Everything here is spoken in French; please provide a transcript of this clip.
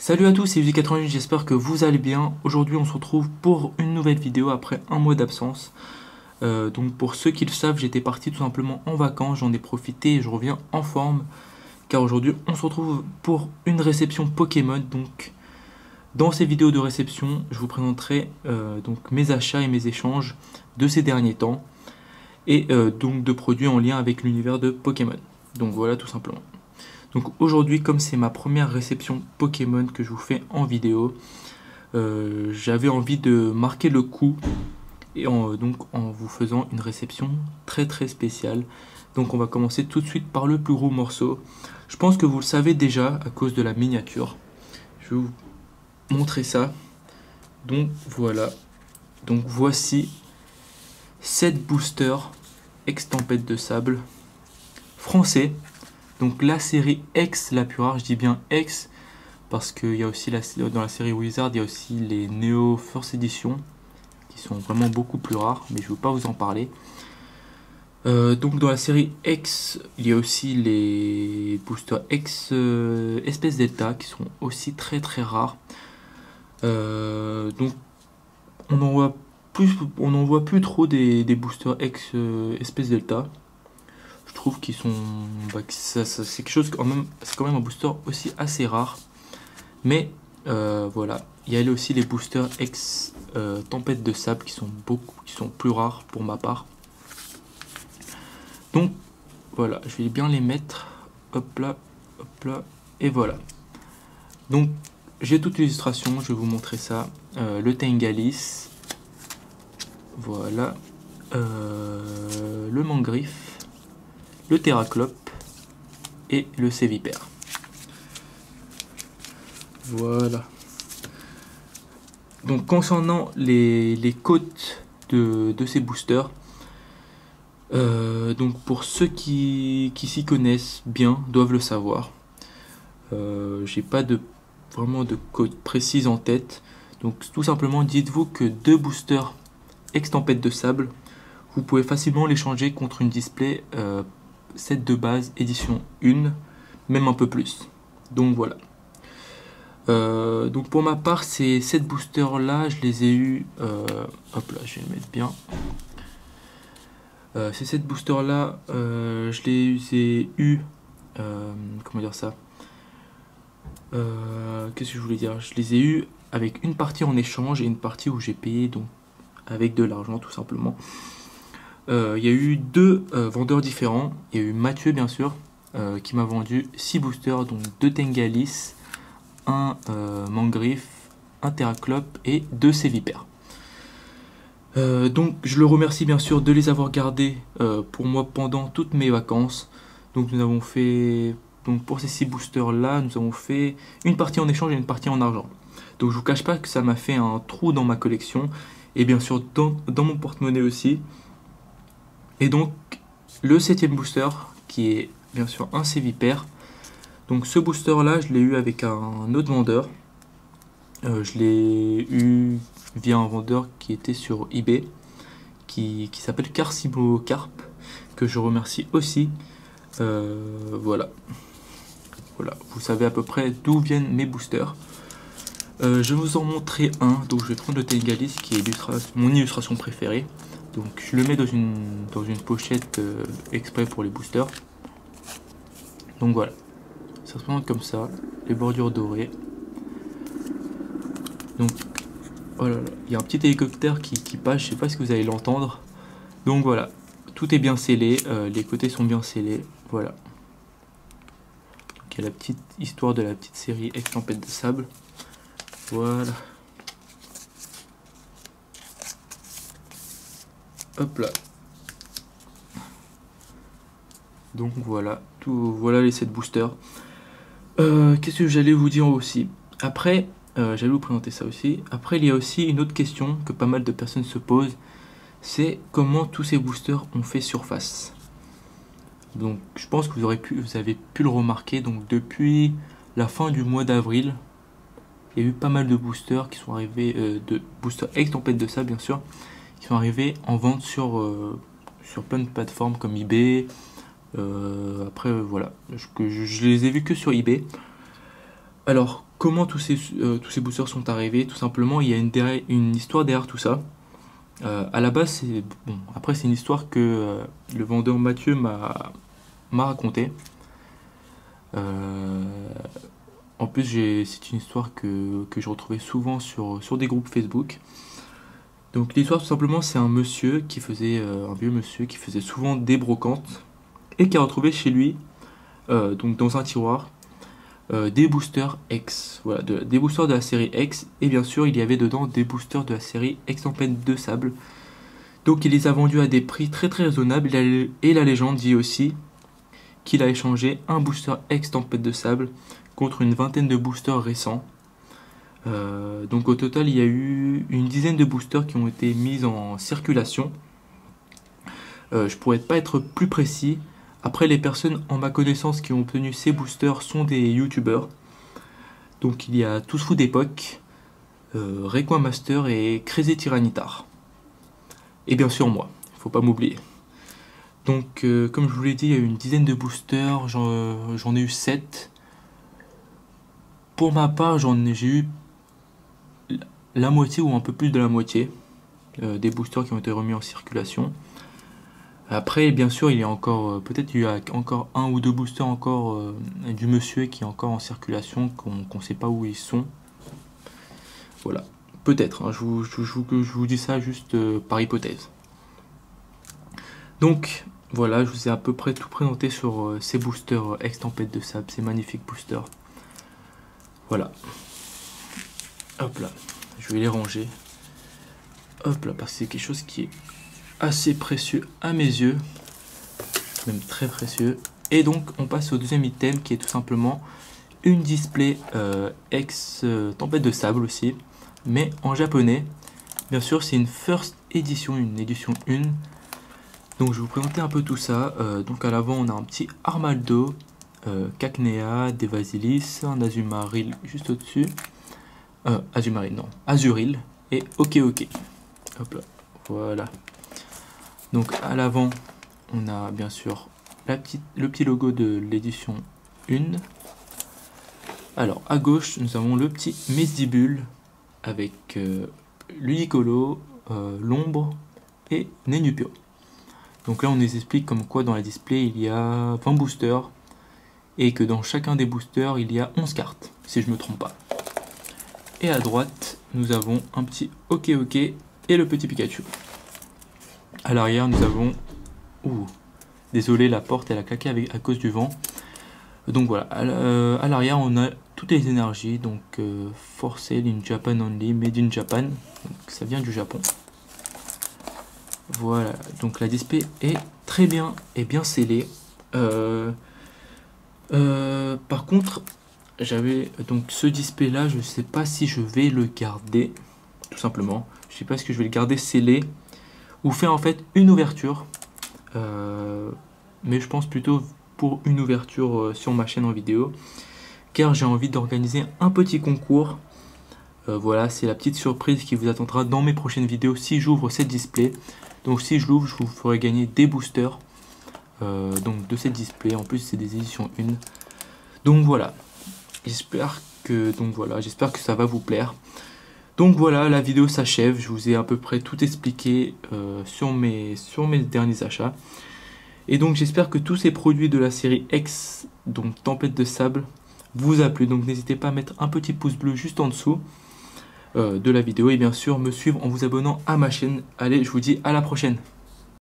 Salut à tous, c'est Uzi88, j'espère que vous allez bien. Aujourd'hui on se retrouve pour une nouvelle vidéo après un mois d'absence. Donc pour ceux qui le savent, j'étais parti tout simplement en vacances, j'en ai profité et je reviens en forme. Car aujourd'hui on se retrouve pour une réception Pokémon. Donc dans ces vidéos de réception, je vous présenterai donc mes achats et mes échanges de ces derniers temps. Et donc de produits en lien avec l'univers de Pokémon. Donc voilà tout simplement. Donc aujourd'hui, comme c'est ma première réception Pokémon que je vous fais en vidéo, j'avais envie de marquer le coup et donc en vous faisant une réception très spéciale. Donc on va commencer tout de suite par le plus gros morceau. Je pense que vous le savez déjà à cause de la miniature. Je vais vous montrer ça. Donc voilà. Donc voici 7 boosters ex-tempête de sable français. Donc la série X la plus rare, je dis bien X parce qu'il y a aussi dans la série Wizard, il y a aussi les Neo First Edition qui sont vraiment beaucoup plus rares, mais je ne veux pas vous en parler. Donc dans la série X, il y a aussi les boosters X espèce Delta qui sont aussi très rares. Donc on n'en voit plus trop des boosters X espèce Delta. Je trouve qu'ils sont, c'est quelque chose quand même, c'est quand même un booster aussi assez rare. Mais voilà, il y a aussi les boosters ex tempête de sable qui sont plus rares pour ma part. Donc voilà, je vais bien les mettre. Hop là, et voilà. Donc j'ai toute l'illustration, je vais vous montrer ça. Le Tengalis, voilà, le Mangriffe, le Terraclope et le Sévipère. Voilà. Donc concernant les cotes de ces boosters, donc pour ceux qui s'y connaissent bien doivent le savoir. J'ai pas vraiment de cote précise en tête. Donc tout simplement dites-vous que 2 boosters ex-tempête de sable, vous pouvez facilement les changer contre une display set de base édition 1, même un peu plus. Donc voilà. Donc pour ma part, ces 7 boosters là, je les ai eu. Hop là, je vais le mettre bien. Ces 7 boosters là, je les ai eu. Comment dire ça? Qu'est-ce que je voulais dire? Je les ai eu avec une partie en échange et une partie où j'ai payé donc avec de l'argent tout simplement. Il y a eu 2 vendeurs différents. Il y a eu Mathieu bien sûr qui m'a vendu 6 boosters, donc 2 Tengalis, un Mangriffe, un Terraclope et 2 Sévipères. Donc je le remercie bien sûr de les avoir gardés pour moi pendant toutes mes vacances. Donc nous avons fait, donc pour ces 6 boosters là, nous avons fait une partie en échange et une partie en argent. Donc je vous cache pas que ça m'a fait un trou dans ma collection et bien sûr dans mon porte-monnaie aussi. Et donc le 7ème booster qui est bien sûr un Sévipère. Donc ce booster là je l'ai eu avec un autre vendeur. Je l'ai eu via un vendeur qui était sur eBay qui s'appelle Carcimo Carp, que je remercie aussi. Voilà, vous savez à peu près d'où viennent mes boosters. Je vais vous en montrer un. Donc je vais prendre le Tengalis qui est mon illustration préférée. Donc je le mets dans une pochette exprès pour les boosters. Donc voilà, ça se présente comme ça, les bordures dorées. Donc voilà, il y a un petit hélicoptère qui passe, je sais pas si vous allez l'entendre. Donc voilà, tout est bien scellé, les côtés sont bien scellés, voilà. Donc il y a la petite histoire de la petite série Ex-Tempête de Sable. Voilà. Hop là. Donc voilà, voilà les 7 boosters. Qu'est-ce que j'allais vous dire aussi? Après, j'allais vous présenter ça aussi. Après, il y a aussi une autre question que pas mal de personnes se posent. C'est comment tous ces boosters ont fait surface. Donc je pense que vous avez pu le remarquer. Donc depuis la fin du mois d'avril, il y a eu pas mal de boosters qui sont arrivés, de boosters ex-tempête de sable bien sûr, qui sont arrivés en vente sur plein de plateformes comme eBay. Après voilà, je les ai vus que sur eBay. Alors comment tous ces boosters sont arrivés? Tout simplement, il y a une histoire derrière tout ça. À la base, c'est bon. Après, c'est une histoire que le vendeur Mathieu m'a racontée. En plus, c'est une histoire que je retrouvais souvent sur des groupes Facebook. Donc l'histoire, tout simplement, c'est un monsieur qui faisait, un vieux monsieur qui faisait souvent des brocantes et qui a retrouvé chez lui, donc dans un tiroir, des boosters X, voilà, des boosters de la série X, et bien sûr il y avait dedans des boosters de la série X Tempête de Sable. Donc il les a vendus à des prix très très raisonnables, et la légende dit aussi qu'il a échangé un booster X Tempête de Sable contre une vingtaine de boosters récents. Donc au total il y a eu une dizaine de boosters qui ont été mis en circulation. Je pourrais pas être plus précis. Après, les personnes en ma connaissance qui ont obtenu ces boosters sont des youtubeurs. Donc il y a Tous Fous d'époque, Rayquin Master et Crazy Tyranitar. Et bien sûr moi, il faut pas m'oublier. Donc comme je vous l'ai dit, il y a eu une dizaine de boosters, j'en ai eu 7. Pour ma part, j'ai eu la moitié ou un peu plus de la moitié des boosters qui ont été remis en circulation. Après, bien sûr, il y a encore, peut-être il y a encore un ou deux boosters encore du monsieur qui est encore en circulation, qu'on sait pas où ils sont. Voilà, peut-être, hein, je vous dis ça juste par hypothèse. Donc, voilà, je vous ai à peu près tout présenté sur ces boosters X Tempête de Sable, ces magnifiques boosters. Voilà. Hop là, je vais les ranger. Hop là, parce que c'est quelque chose qui est assez précieux à mes yeux, même très précieux. Et donc on passe au deuxième item qui est tout simplement une display X Tempête de Sable aussi, mais en japonais. Bien sûr, c'est une first edition, une édition 1. Donc je vais vous présenter un peu tout ça. Donc à l'avant on a un petit Armaldo, Cacnea, Devasilis, un Azumarill juste au-dessus, Azumarill non, Azurill et Ok. Hop là, voilà. Donc à l'avant, on a bien sûr le petit logo de l'édition 1. Alors à gauche, nous avons le petit Mesdibule avec Ludicolo, l'ombre et Nenupio. Donc là, on nous explique comme quoi dans la display, il y a 20 boosters et que dans chacun des boosters, il y a 11 cartes, si je ne me trompe pas. Et à droite, nous avons un petit Ok et le petit Pikachu. À l'arrière, nous avons... Ouh, désolé, la porte elle a claqué à cause du vent. Donc voilà, à l'arrière, on a toutes les énergies. Donc For Sale in Japan Only, Made in Japan. Donc, ça vient du Japon. Voilà, donc la display est très bien et bien scellée. Par contre, j'avais donc ce display là, je ne sais pas si je vais le garder, tout simplement. Je ne sais pas si je vais le garder scellé ou faire en fait une ouverture, mais je pense plutôt pour une ouverture sur ma chaîne en vidéo, car j'ai envie d'organiser un petit concours. Voilà, c'est la petite surprise qui vous attendra dans mes prochaines vidéos si j'ouvre cette display. Donc si je l'ouvre, je vous ferai gagner des boosters donc de cette display. En plus c'est des éditions 1. Donc voilà, j'espère que ça va vous plaire. Donc voilà, la vidéo s'achève. Je vous ai à peu près tout expliqué sur mes derniers achats. Et donc j'espère que tous ces produits de la série X, donc Tempête de Sable, vous a plu. Donc n'hésitez pas à mettre un petit pouce bleu juste en dessous de la vidéo. Et bien sûr me suivre en vous abonnant à ma chaîne. Allez, je vous dis à la prochaine.